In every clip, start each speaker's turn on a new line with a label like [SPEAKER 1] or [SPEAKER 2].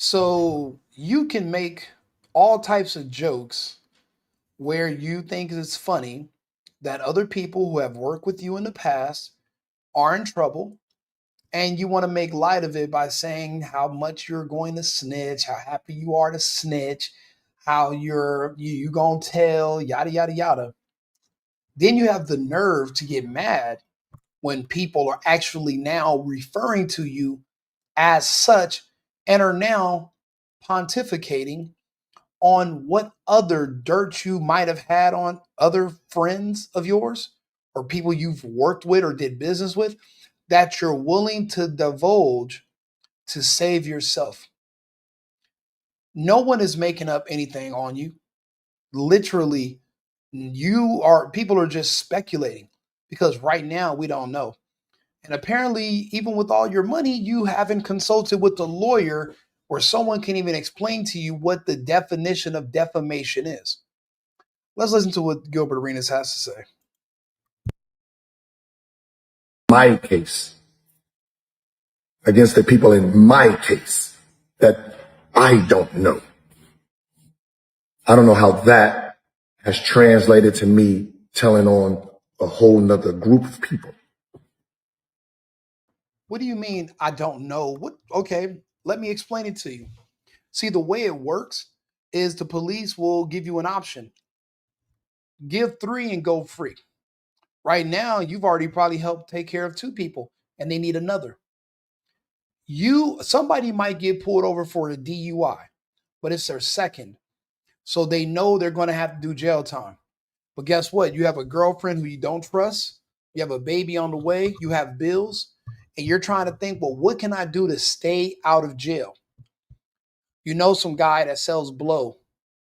[SPEAKER 1] So you can make all types of jokes where you think it's funny that other people who have worked with you in the past are in trouble, and you want to make light of it by saying how much you're going to snitch, how happy you are to snitch, how you gonna tell, yada yada yada. Then you have the nerve to get mad when people are actually now referring to you as such and are now pontificating on what other dirt you might have had on other friends of yours or people you've worked with or did business with that you're willing to divulge to save yourself. No one is making up anything on you. Literally, people are just speculating because right now we don't know. And apparently, even with all your money, you haven't consulted with a lawyer where someone can even explain to you what the definition of defamation is. Let's listen to what Gilbert Arenas has to say.
[SPEAKER 2] My case, against the people in my case that I don't know. I don't know how that has translated to me telling on a whole nother group of people.
[SPEAKER 1] What do you mean? I don't know. What? Okay, let me explain it to you. See, the way it works is the police will give you an option. Give three and go free. Right now, you've already probably helped take care of two people and they need another. Somebody might get pulled over for a DUI, but it's their second. So they know they're going to have to do jail time. But guess what? You have a girlfriend who you don't trust. You have a baby on the way. You have bills. And you're trying to think, well, what can I do to stay out of jail? You know some guy that sells blow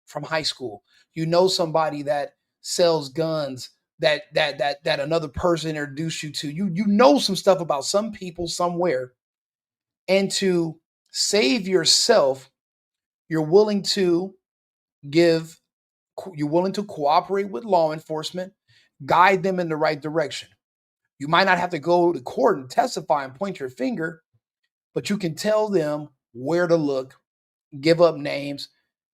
[SPEAKER 1] from high school. You know somebody that sells guns that another person introduced you to. You know some stuff about some people somewhere. And to save yourself, you're willing to give you're willing to cooperate with law enforcement, guide them in the right direction. You might not have to go to court and testify and point your finger, but you can tell them where to look, give up names.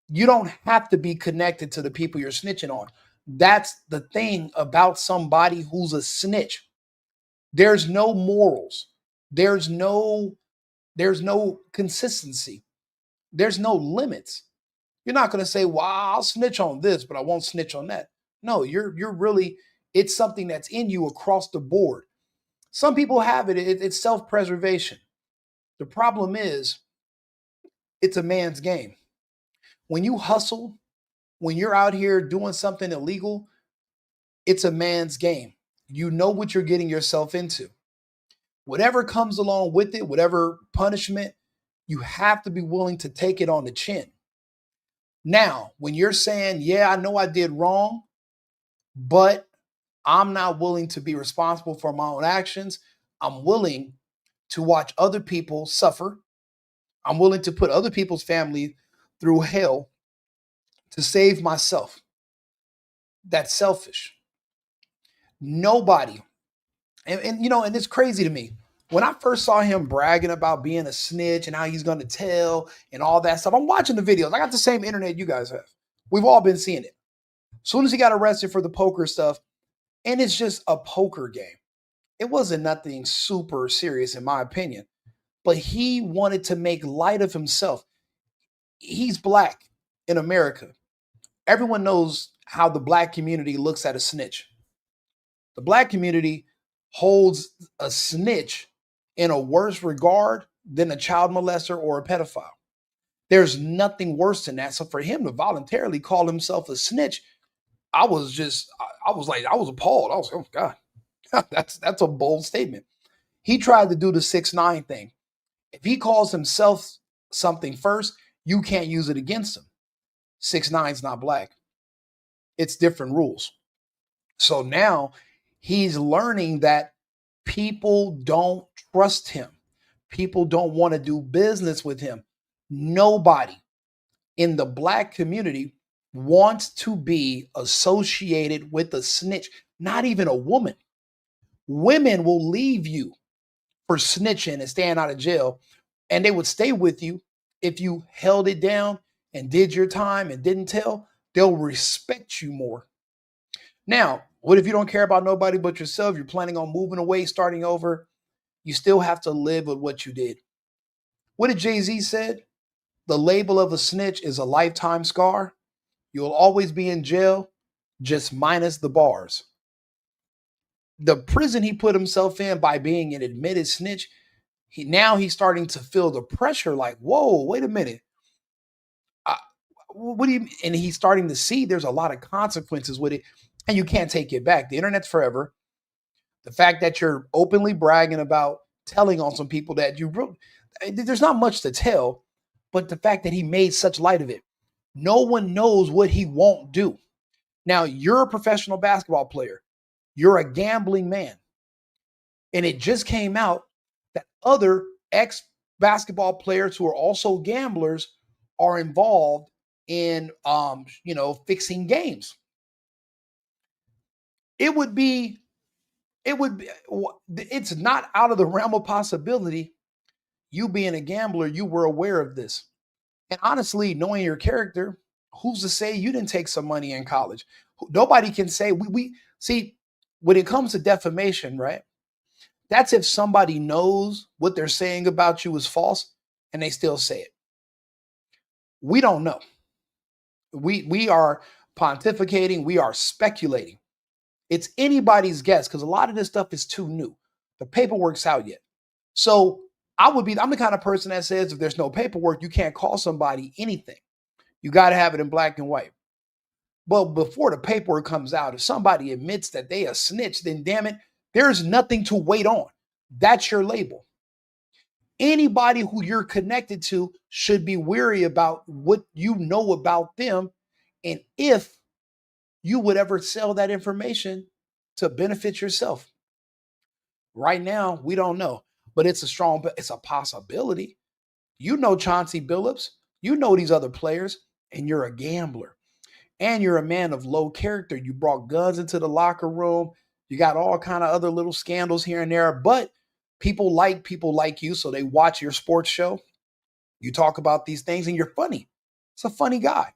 [SPEAKER 1] You don't have to be connected to the people you're snitching on. That's the thing about somebody who's a snitch. There's no morals. There's no there's no consistency. There's no limits. You're not going to say, "Well, I'll snitch on this, but I won't snitch on that." No, you're really it's something that's in you across the board. Some people have it's self-preservation. The problem is it's a man's game. When you hustle, when you're out here doing something illegal, it's a man's game. You know what you're getting yourself into. Whatever comes along with it, whatever punishment, you have to be willing to take it on the chin. Now, when you're saying, "Yeah, I know I did wrong, but I'm not willing to be responsible for my own actions. I'm willing to watch other people suffer. I'm willing to put other people's family through hell to save myself." That's selfish. Nobody, and it's crazy to me. When I first saw him bragging about being a snitch and how he's going to tell and all that stuff, I'm watching the videos. I got the same internet you guys have. We've all been seeing it. As soon as he got arrested for the poker stuff, and it's just a poker game. It wasn't nothing super serious, in my opinion, but he wanted to make light of himself. He's black in America. Everyone knows how the black community looks at a snitch. The black community holds a snitch in a worse regard than a child molester or a pedophile. There's nothing worse than that. So for him to voluntarily call himself a snitch, I was appalled. I was like, oh God, that's a bold statement. He tried to do the 6ix9ine thing. If he calls himself something first, you can't use it against him. 6ix9ine's not black. It's different rules. So now he's learning that people don't trust him. People don't want to do business with him. Nobody in the black community wants to be associated with a snitch, not even a woman. Women will leave you for snitching and staying out of jail, and they would stay with you if you held it down and did your time and didn't tell, they'll respect you more. Now, what if you don't care about nobody but yourself? You're planning on moving away, starting over. You still have to live with what you did. What did Jay-Z said? The label of a snitch is a lifetime scar. You'll always be in jail, just minus the bars. The prison he put himself in by being an admitted snitch, he's starting to feel the pressure like, whoa, wait a minute. What do you, and he's starting to see there's a lot of consequences with it, and you can't take it back. The internet's forever. The fact that you're openly bragging about telling on some people that there's not much to tell, but the fact that he made such light of it, no one knows what he won't do. Now, you're a professional basketball player. You're a gambling man. And it just came out that other ex-basketball players who are also gamblers are involved in, fixing games. It's not out of the realm of possibility. You being a gambler, you were aware of this. And honestly, knowing your character, who's to say you didn't take some money in college? Nobody can say we see when it comes to defamation, right? That's if somebody knows what they're saying about you is false and they still say it. We don't know. We are pontificating, we are speculating. It's anybody's guess because a lot of this stuff is too new. The paperwork's out yet. So I'm the kind of person that says if there's no paperwork, you can't call somebody anything. You got to have it in black and white. But before the paperwork comes out, if somebody admits that they a snitch, then damn it, there's nothing to wait on. That's your label. Anybody who you're connected to should be wary about what you know about them and if you would ever sell that information to benefit yourself. Right now, we don't know, but it's a possibility. You know Chauncey Billups, you know these other players, and you're a gambler. And you're a man of low character. You brought guns into the locker room. You got all kind of other little scandals here and there, but people like you, so they watch your sports show. You talk about these things and you're funny. It's a funny guy.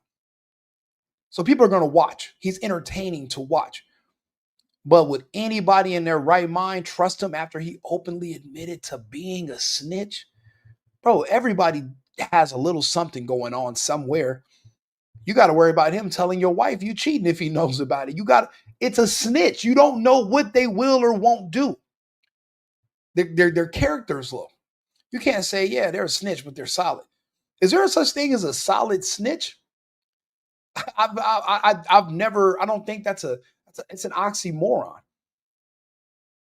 [SPEAKER 1] So people are going to watch. He's entertaining to watch. But would anybody in their right mind trust him after he openly admitted to being a snitch? Bro, everybody has a little something going on somewhere. You got to worry about him telling your wife you cheating if he knows about it. It's a snitch. You don't know what they will or won't do. Their character's low. You can't say, yeah, they're a snitch, but they're solid. Is there such thing as a solid snitch? I've never, I don't think it's an oxymoron.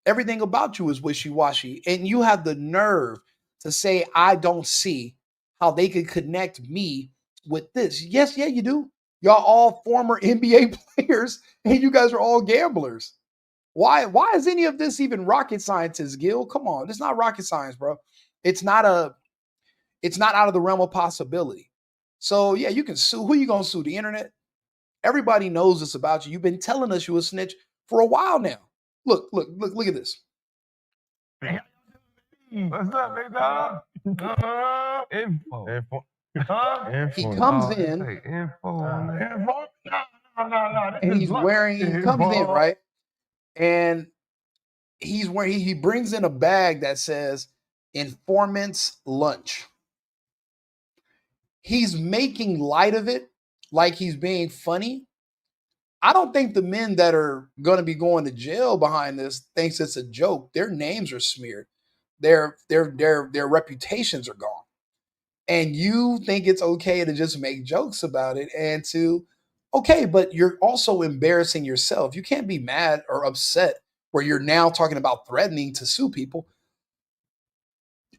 [SPEAKER 1] Everything about you is wishy-washy. And you have the nerve to say, I don't see how they could connect me with this. Yes, yeah, you do. Y'all all former NBA players and you guys are all gamblers. Why is any of this even rocket science, Gil? Come on. It's not rocket science, bro. It's not out of the realm of possibility. So yeah, you can sue. Who you gonna sue? The internet? Everybody knows this about you. You've been telling us you a snitch for a while now. Look at this.
[SPEAKER 3] What's up, big dog? Info.
[SPEAKER 1] He comes in.
[SPEAKER 3] Info? No.
[SPEAKER 1] And he comes in, right? And he brings in a bag that says Informant's Lunch. He's making light of it like he's being funny. I don't think the men that are going to be going to jail behind this thinks it's a joke. Their names are smeared. Their reputations are gone. And you think it's okay to just make jokes about it but you're also embarrassing yourself. You can't be mad or upset where you're now talking about threatening to sue people.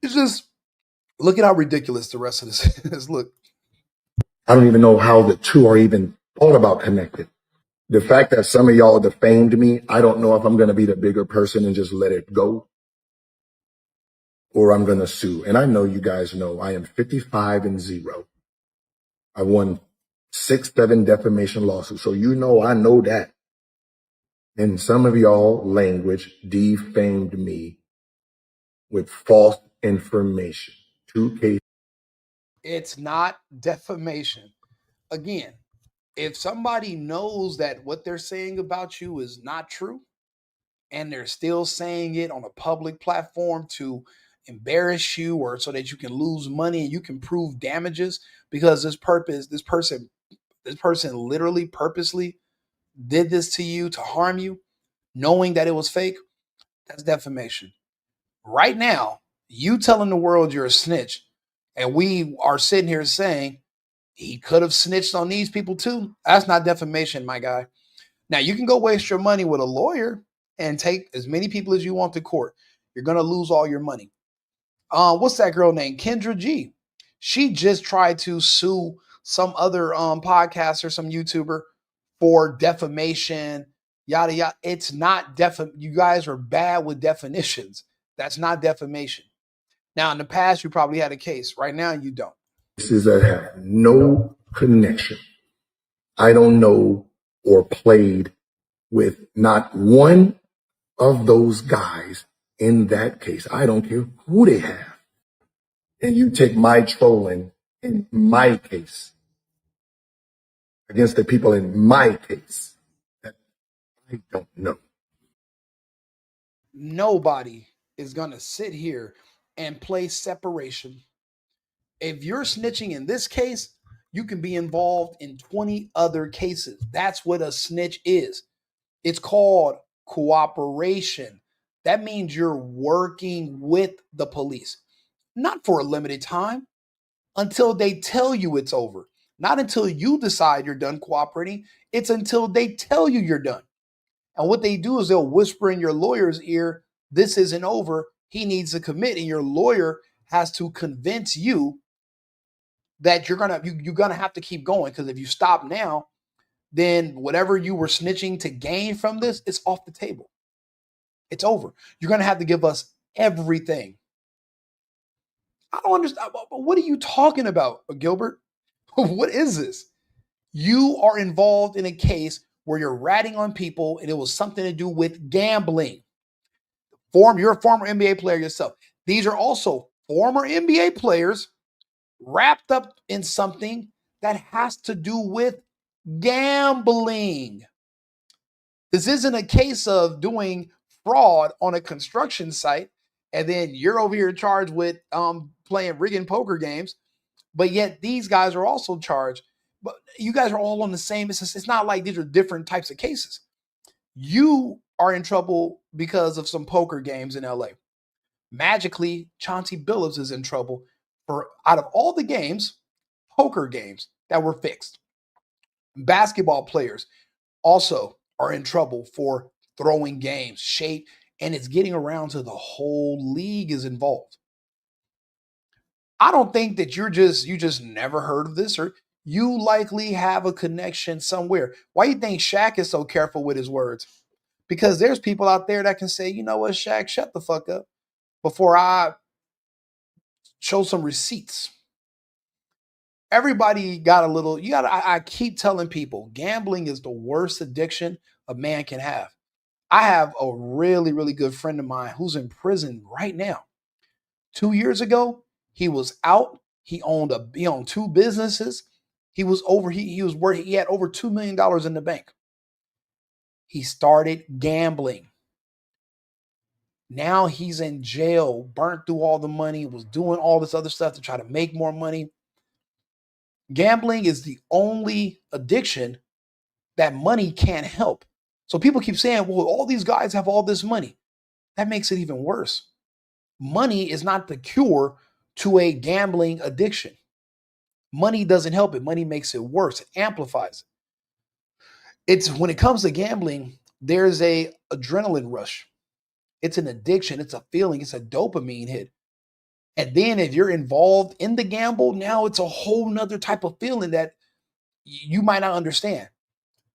[SPEAKER 1] It's just, look at how ridiculous the rest of this is. Look.
[SPEAKER 2] I don't even know how the two are even thought about connected. The fact that some of y'all defamed me, I don't know if I'm going to be the bigger person and just let it go or I'm going to sue. And I know you guys know I am 55-0. I won 6-7 defamation lawsuits. So I know that. And some of y'all language defamed me with false information. 2 cases.
[SPEAKER 1] It's not defamation. Again, if somebody knows that what they're saying about you is not true and they're still saying it on a public platform to embarrass you or so that you can lose money and you can prove damages because this person literally purposely did this to you to harm you, knowing that it was fake, that's defamation. Right now, you telling the world you're a snitch, and we are sitting here saying he could have snitched on these people too. That's not defamation, my guy. Now, you can go waste your money with a lawyer and take as many people as you want to court. You're going to lose all your money. What's that girl named? Kendra G. She just tried to sue some other podcaster, some YouTuber for defamation, yada yada. It's not you guys are bad with definitions. That's not defamation. Now, in the past, you probably had a case. Right now, you don't.
[SPEAKER 2] Cases that have no connection. I don't know or played with not one of those guys in that case. I don't care who they have. And you take my trolling in my case against the people in my case that I don't know.
[SPEAKER 1] Nobody is going to sit here and play separation. If you're snitching in this case, you can be involved in 20 other cases. That's what a snitch is. It's called cooperation. That means you're working with the police, not for a limited time, until they tell you it's over. Not until you decide you're done cooperating. It's until they tell you you're done. And what they do is they'll whisper in your lawyer's ear, this isn't over. He needs to commit. And your lawyer has to convince you that you're gonna have to keep going. Because if you stop now, then whatever you were snitching to gain from this, it's off the table. It's over. You're gonna have to give us everything. I don't understand. What are you talking about, Gilbert? What is this? You are involved in a case where you're ratting on people and it was something to do with gambling. You're a former NBA player yourself. These are also former NBA players wrapped up in something that has to do with gambling. This isn't a case of doing fraud on a construction site and then you're over here charged with playing rigging poker games, but yet these guys are also charged. But you guys are all on the same. It's not like these are different types of cases. You are in trouble because of some poker games in LA. Magically, Chauncey Billups is in trouble for, out of all the games, poker games that were fixed. Basketball players also are in trouble for throwing games, shape, and it's getting around to the whole league is involved. I don't think that you just never heard of this, or you likely have a connection somewhere. Why do you think Shaq is so careful with his words? Because there's people out there that can say, you know what, Shaq, shut the fuck up before I show some receipts. Everybody got a little, I keep telling people, gambling is the worst addiction a man can have. I have a really, really good friend of mine who's in prison right now. 2 years ago, he was out. He owned two businesses. He was working. He had over $2 million in the bank. He started gambling. Now he's in jail, burnt through all the money, was doing all this other stuff to try to make more money. Gambling is the only addiction that money can't help. So people keep saying, well, all these guys have all this money. That makes it even worse. Money is not the cure to a gambling addiction. Money doesn't help it. Money makes it worse. It amplifies it. It's when it comes to gambling, there's a adrenaline rush. It's an addiction. It's a feeling. It's a dopamine hit. And then if you're involved in the gamble, now it's a whole nother type of feeling that you might not understand.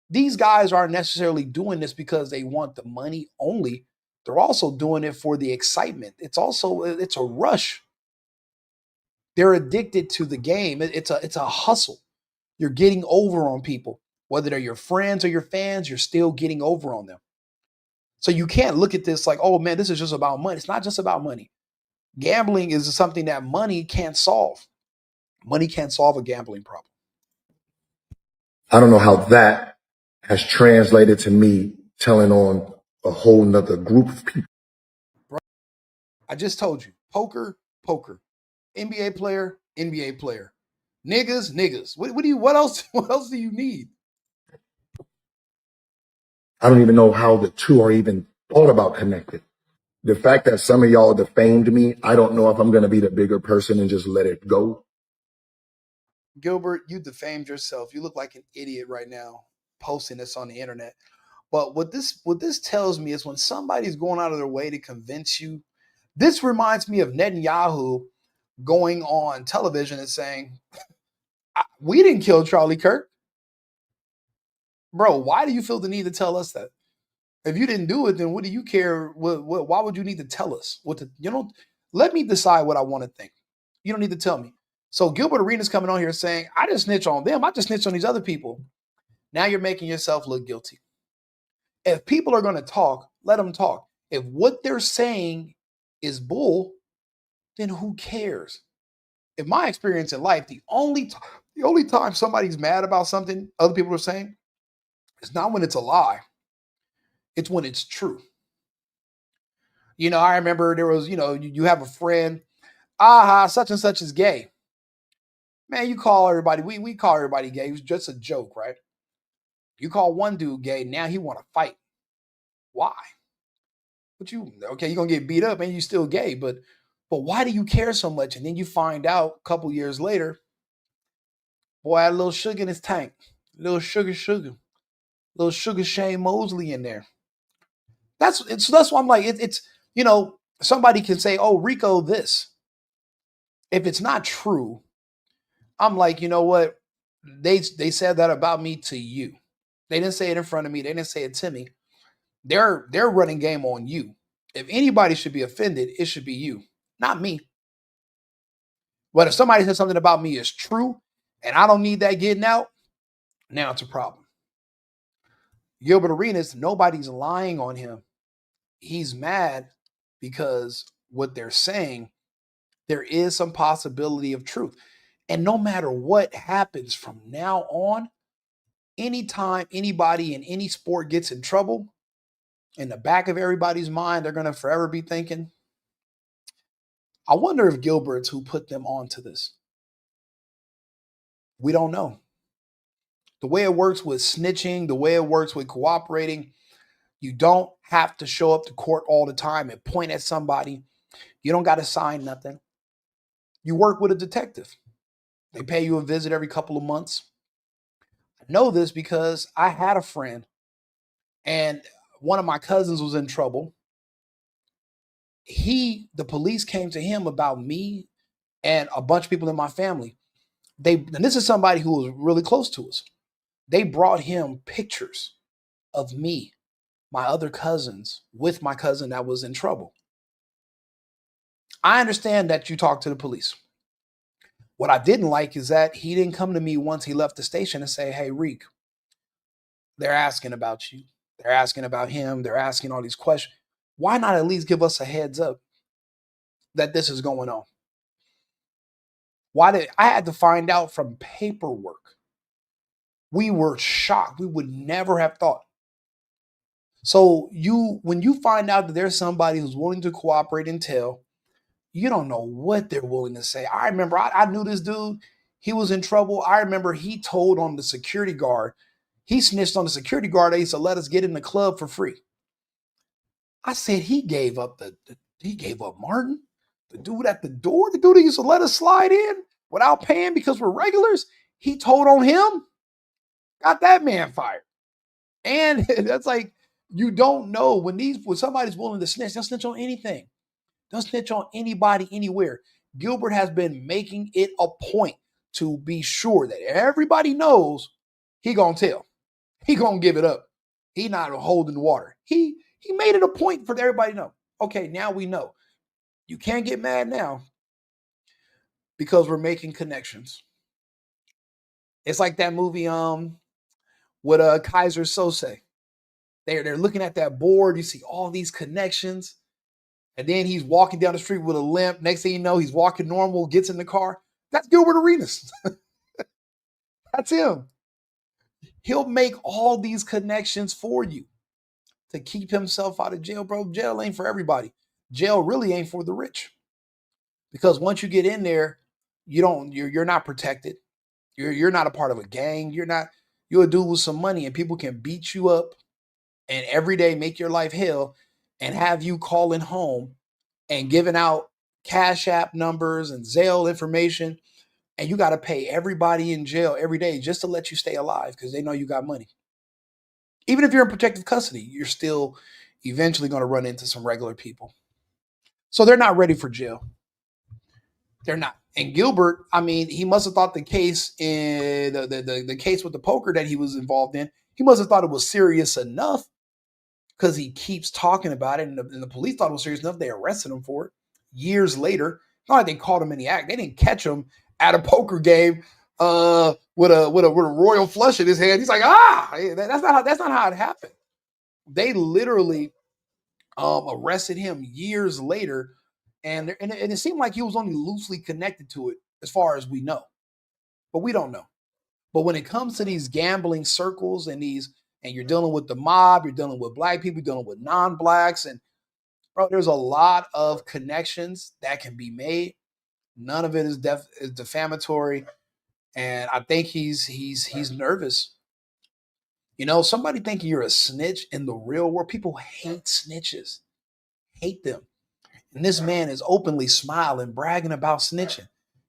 [SPEAKER 1] These guys aren't necessarily doing this because they want the money only. They're also doing it for the excitement. It's a rush. They're addicted to the game. It's a hustle. You're getting over on people. Whether they're your friends or your fans, you're still getting over on them. So you can't look at this like, oh man, this is just about money. It's not just about money. Gambling is something that money can't solve. Money can't solve a gambling problem.
[SPEAKER 2] I don't know how that has translated to me telling on a whole nother group of people.
[SPEAKER 1] Bro, I just told you, poker, poker. NBA player, NBA player. Niggas, niggas. What else do you need?
[SPEAKER 2] I don't even know how the two are even thought about connected. The fact that some of y'all defamed me, I don't know if I'm going to be the bigger person and just let it go.
[SPEAKER 1] Gilbert, you defamed yourself. You look like an idiot right now posting this on the internet. But what this tells me is when somebody's going out of their way to convince you, this reminds me of Netanyahu going on television and saying, we didn't kill Charlie Kirk. Bro, why do you feel the need to tell us that? If you didn't do it, then what do you care? Why would you need to tell us what to, let me decide what I want to think. You don't need to tell me. So Gilbert Arenas coming on here saying, I just snitch on them. I just snitch on these other people. Now you're making yourself look guilty. If people are going to talk, let them talk. If what they're saying is bull, then who cares? In my experience in life, the only time somebody's mad about something other people are saying is not when it's a lie. It's when it's true. I remember there was, you have a friend, such and such is gay. Man, you call everybody, we call everybody gay. It was just a joke, right? You call one dude gay, now he want to fight. Why? But you're gonna get beat up and you still gay, but why do you care so much? And then you find out a couple years later, boy, had a little sugar in his tank, little sugar, little sugar Shane Mosley in there. That's why I'm like, it's somebody can say, oh, Rico, this. If it's not true, I'm like, you know what? They said that about me to you. They didn't say it in front of me. They didn't say it to me. They're running game on you. If anybody should be offended, it should be you, not me. But if somebody says something about me is true and I don't need that getting out, now it's a problem. Gilbert Arenas, nobody's lying on him. He's mad because what they're saying, there is some possibility of truth. And no matter what happens from now on, anytime anybody in any sport gets in trouble, in the back of everybody's mind, they're going to forever be thinking, I wonder if Gilbert's who put them onto this. We don't know. The way it works with snitching, the way it works with cooperating, you don't have to show up to court all the time and point at somebody. You don't got to sign nothing. You work with a detective. They pay you a visit every couple of months. I know this because I had a friend and one of my cousins was in trouble. The police came to him about me and a bunch of people in my family. And this is somebody who was really close to us. They brought him pictures of me, my other cousins, with my cousin that was in trouble. I understand that you talk to the police. What I didn't like is that he didn't come to me once he left the station and say, hey, Reek, they're asking about you. They're asking about him. They're asking all these questions. Why not at least give us a heads up that this is going on? I had to find out from paperwork. We were shocked. We would never have thought. So when you find out that there's somebody who's willing to cooperate and tell, you don't know what they're willing to say. I remember I knew this dude. He was in trouble. I remember he told on the security guard. He snitched on the security guard that used to let us get in the club for free. I said he gave up Martin, the dude at the door, the dude that used to let us slide in without paying because we're regulars. He told on him, got that man fired. And that's like, you don't know when somebody's willing to snitch, they'll snitch on anything. They'll snitch on anybody, anywhere. Gilbert has been making it a point to be sure that everybody knows he gonna tell. He gonna give it up. He not holding the water. He made it a point for everybody to know. Okay, now we know. You can't get mad now because we're making connections. It's like that movie with Kaiser Sose. They're looking at that board. You see all these connections. And then he's walking down the street with a limp. Next thing you know, he's walking normal, gets in the car. That's Gilbert Arenas. That's him. He'll make all these connections for you to keep himself out of jail, bro. Jail ain't for everybody. Jail really ain't for the rich. Because once you get in there, you're not protected. You're not a part of a gang. You're a dude with some money, and people can beat you up and every day make your life hell and have you calling home and giving out Cash App numbers and Zelle information. And you got to pay everybody in jail every day just to let you stay alive because they know you got money. Even if you're in protective custody, you're still eventually going to run into some regular people. So they're not ready for jail. They're not. And Gilbert, I mean, he must have thought the case in the case with the poker that he was involved in, he must have thought it was serious enough because he keeps talking about it. And the police thought it was serious enough. They arrested him for it years later. Not like they caught him in the act. They didn't catch him at a poker game with a royal flush in his hand. He's like, that's not how it happened. They literally arrested him years later, and it seemed like he was only loosely connected to it as far as we know, but we don't know. But when it comes to these gambling circles and you're dealing with the mob, you're dealing with black people, you're dealing with non-blacks, and bro, there's a lot of connections that can be made. None of it is defamatory, and I think he's nervous. You know, somebody thinking you're a snitch in the real world, people hate snitches, hate them. And this man is openly smiling, bragging about snitching.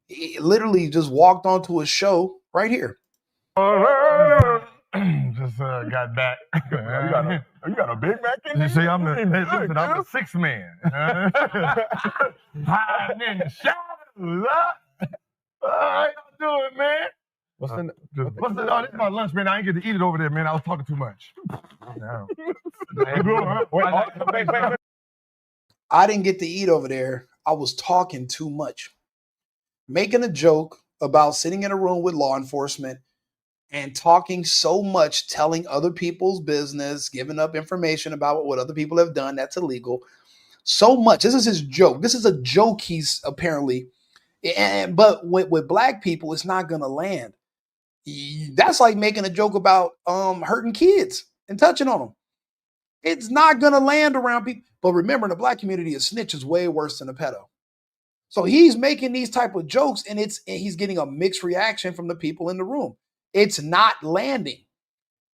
[SPEAKER 1] He literally just walked onto a show right here.
[SPEAKER 3] Just got back. You got a Big Mac in there? You see, I'm the sixth man. Hiding in the shadows, huh? How y'all doing, man? What's the? Oh, this is my lunch, man. I ain't get to eat it over there, man. I was talking too much.
[SPEAKER 1] I didn't get to eat over there. I was talking too much. Making a joke about sitting in a room with law enforcement and talking so much, telling other people's business, giving up information about what other people have done that's illegal. So much. This is his joke. This is a joke he's apparently, but with black people, it's not going to land. That's like making a joke about hurting kids and touching on them. It's not going to land around people. But remember, in the black community, a snitch is way worse than a pedo. So he's making these type of jokes, and he's getting a mixed reaction from the people in the room. It's not landing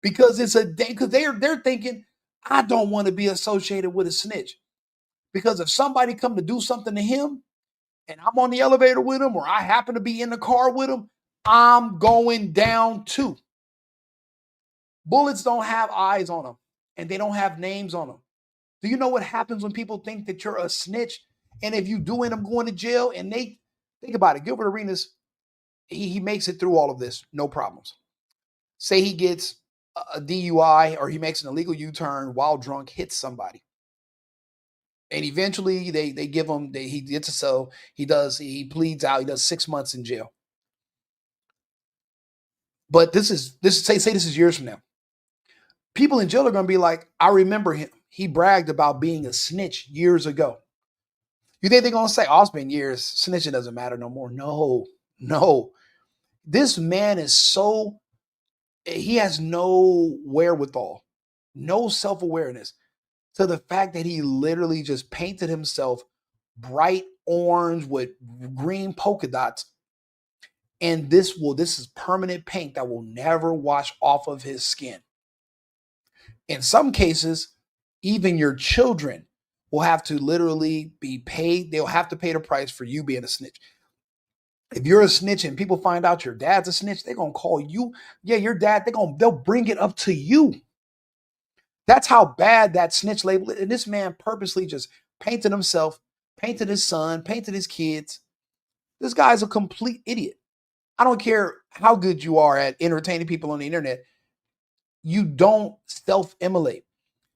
[SPEAKER 1] because they're thinking, I don't want to be associated with a snitch. Because if somebody come to do something to him and I'm on the elevator with him or I happen to be in the car with him, I'm going down too. Bullets don't have eyes on them and they don't have names on them. Do you know what happens when people think that you're a snitch? And if you do end up going to jail and they think about it, Gilbert Arenas, he makes it through all of this, no problems. Say he gets a DUI or he makes an illegal U-turn while drunk, hits somebody. And eventually they give him, he gets a cell, he pleads out, he does 6 months in jail. But say this is years from now. People in jail are going to be like, I remember him. He bragged about being a snitch years ago. You think they're going to say, oh, it's been years. Snitching doesn't matter no more. No. This man he has no wherewithal, no self-awareness to the fact that he literally just painted himself bright orange with green polka dots. And this is permanent paint that will never wash off of his skin. In some cases, even your children will have to literally be paid. They'll have to pay the price for you being a snitch. If you're a snitch and people find out your dad's a snitch, they're going to call you. Yeah, your dad, they'll bring it up to you. That's how bad that snitch label is. And this man purposely just painted himself, painted his son, painted his kids. This guy's a complete idiot. I don't care how good you are at entertaining people on the internet. You don't self-immolate.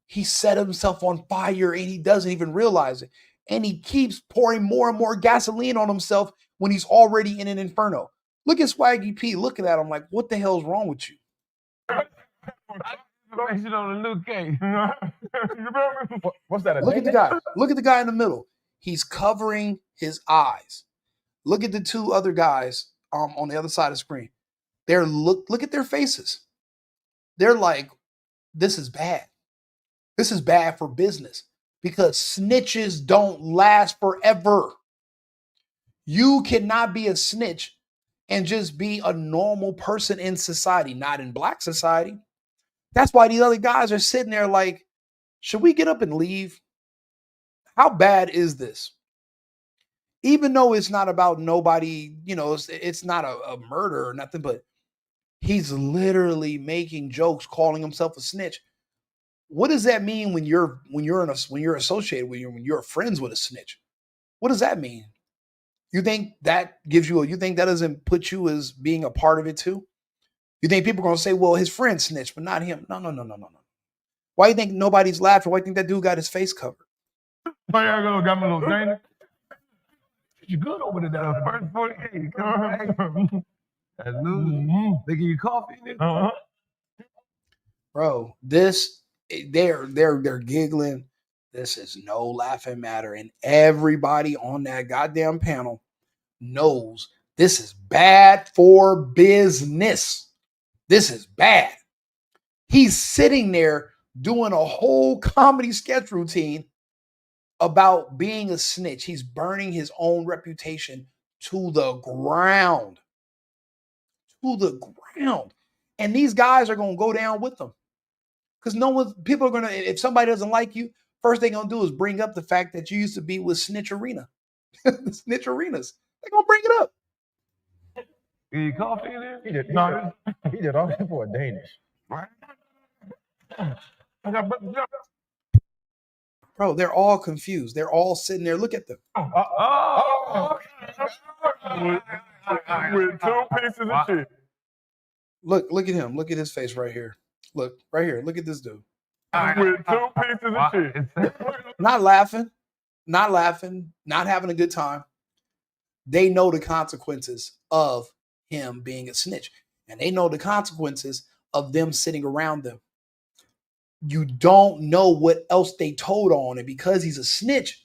[SPEAKER 1] He set himself on fire and he doesn't even realize it. And he keeps pouring more and more gasoline on himself when he's already in an inferno. Look at Swaggy P looking at him like, what the hell's wrong with you?
[SPEAKER 3] Information on the new case. What's that?
[SPEAKER 1] Look at the guy. Look at the guy in the middle. He's covering his eyes. Look at the two other guys on the other side of the screen. Look at their faces. They're like, this is bad. This is bad for business because snitches don't last forever. You cannot be a snitch and just be a normal person in society, not in black society. That's why these other guys are sitting there like, should we get up and leave? How bad is this? Even though it's not about nobody, it's not a murder or nothing, but he's literally making jokes, calling himself a snitch. What does that mean when you're associated with when you're friends with a snitch? What does that mean? You think that you think that doesn't put you as being a part of it too? You think people are gonna say, well, his friend snitched, but not him? No. Why do you think nobody's laughing? Why do you think that dude got his face covered?
[SPEAKER 3] Oh, yeah, got my little Dana. You good over there? First 48. That's new. They give you coffee in it?
[SPEAKER 1] Bro, they're giggling. This is no laughing matter. And everybody on that goddamn panel knows this is bad for business. This is bad. He's sitting there doing a whole comedy sketch routine about being a snitch. He's burning his own reputation to the ground. To the ground. And these guys are going to go down with them. Because people are going to, if somebody doesn't like you, first they're going to do is bring up the fact that you used to be with Snitch Arena. Snitch Arenas. They're going to bring it up.
[SPEAKER 3] You coffee in there?
[SPEAKER 4] He did all that for a Danish.
[SPEAKER 1] Bro, they're all confused. They're all sitting there. Look at them.
[SPEAKER 3] With 2 pieces of shit.
[SPEAKER 1] Look at him. Look at his face right here. Look, right here. Look at this dude.
[SPEAKER 3] With 2 pieces of shit.
[SPEAKER 1] Not laughing, not having a good time. They know the consequences of him being a snitch. And they know the consequences of them sitting around them. You don't know what else they told on. And because he's a snitch,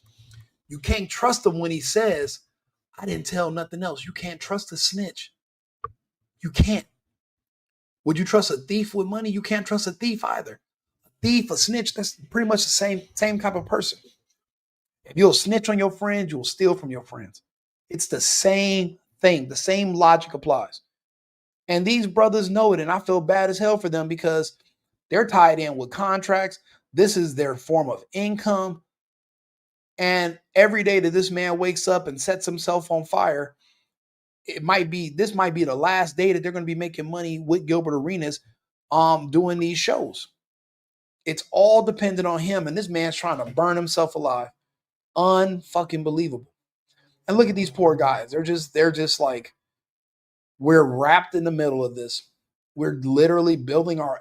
[SPEAKER 1] you can't trust him when he says, I didn't tell nothing else. You can't trust a snitch. You can't. Would you trust a thief with money? You can't trust a thief either. A thief, a snitch, that's pretty much the same type of person. If you'll snitch on your friends, you'll steal from your friends. It's the same thing. The same logic applies. And these brothers know it, and I feel bad as hell for them because they're tied in with contracts. This is their form of income. And every day that this man wakes up and sets himself on fire, this might be the last day that they're going to be making money with Gilbert Arenas doing these shows. It's all dependent on him, and this man's trying to burn himself alive. Unfucking believable. And look at these poor guys. They're just like, we're wrapped in the middle of this. We're literally building our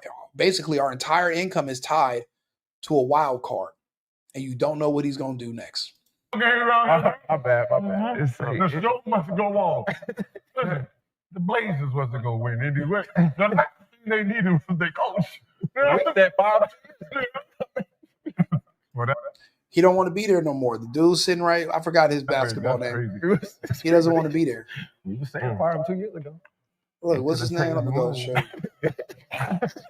[SPEAKER 1] entire income is tied to a wild card, and you don't know what he's going to do next.
[SPEAKER 4] My bad.
[SPEAKER 3] The show must go on. Listen, the Blazers was to go win. They needed was their coach.
[SPEAKER 4] With that Bob.
[SPEAKER 1] He don't want to be there no more. The dude sitting right, I forgot his basketball name. He doesn't want to be there.
[SPEAKER 4] You were saying fire him 2 years ago.
[SPEAKER 1] Look, what's his name? Let me go show you.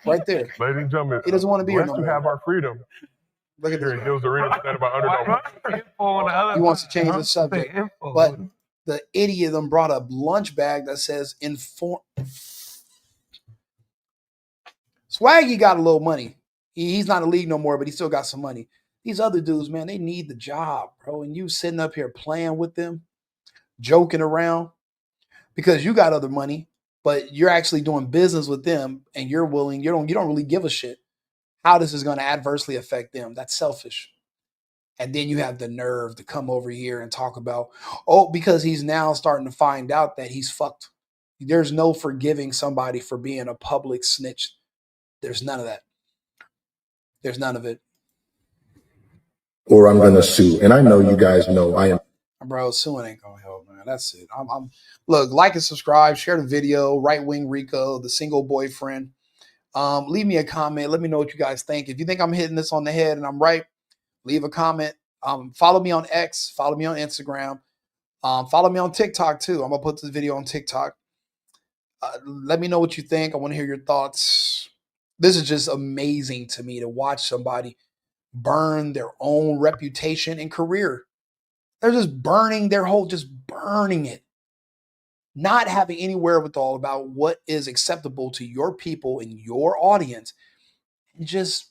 [SPEAKER 1] Right there.
[SPEAKER 3] Ladies and gentlemen,
[SPEAKER 1] He doesn't want to be here no
[SPEAKER 3] we
[SPEAKER 1] more.
[SPEAKER 3] have our freedom.
[SPEAKER 1] Look at
[SPEAKER 3] Here
[SPEAKER 1] this.
[SPEAKER 3] in Gilbert Arenas, standing by underdog.
[SPEAKER 1] He wants to change the subject. But the idiot of them brought a lunch bag that says Swaggy got a little money. He's not in the league no more, but he still got some money. These other dudes, man, they need the job, bro. And you sitting up here playing with them, joking around, because you got other money, but you're actually doing business with them, and you don't really give a shit how this is going to adversely affect them. That's selfish. And then you have the nerve to come over here and talk about, because he's now starting to find out that he's fucked. There's no forgiving somebody for being a public snitch. There's none of that. There's none of it.
[SPEAKER 2] Or I'm going to sue. And I know you guys know I am.
[SPEAKER 1] Bro, suing ain't gonna help, man. That's it. Look, like and subscribe, share the video. Right wing Rico, the single boyfriend. Leave me a comment. Let me know what you guys think. If you think I'm hitting this on the head and I'm right, leave a comment. Follow me on X. Follow me on Instagram. Follow me on TikTok too. I'm gonna put this video on TikTok. Let me know what you think. I want to hear your thoughts. This is just amazing to me to watch somebody burn their own reputation and career. They're just burning their whole, just burning it. Not having any wherewithal about what is acceptable to your people and your audience. And just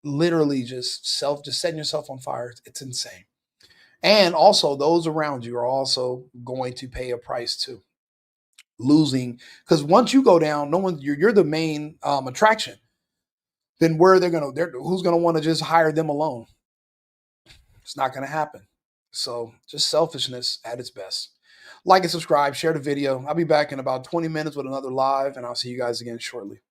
[SPEAKER 1] literally just setting yourself on fire. It's insane. And also those around you are also going to pay a price too. Losing, because once you go down, no one, you're the main attraction. Then who's gonna want to just hire them alone? It's not gonna happen. So just selfishness at its best. Like and subscribe, share the video. I'll be back in about 20 minutes with another live, and I'll see you guys again shortly.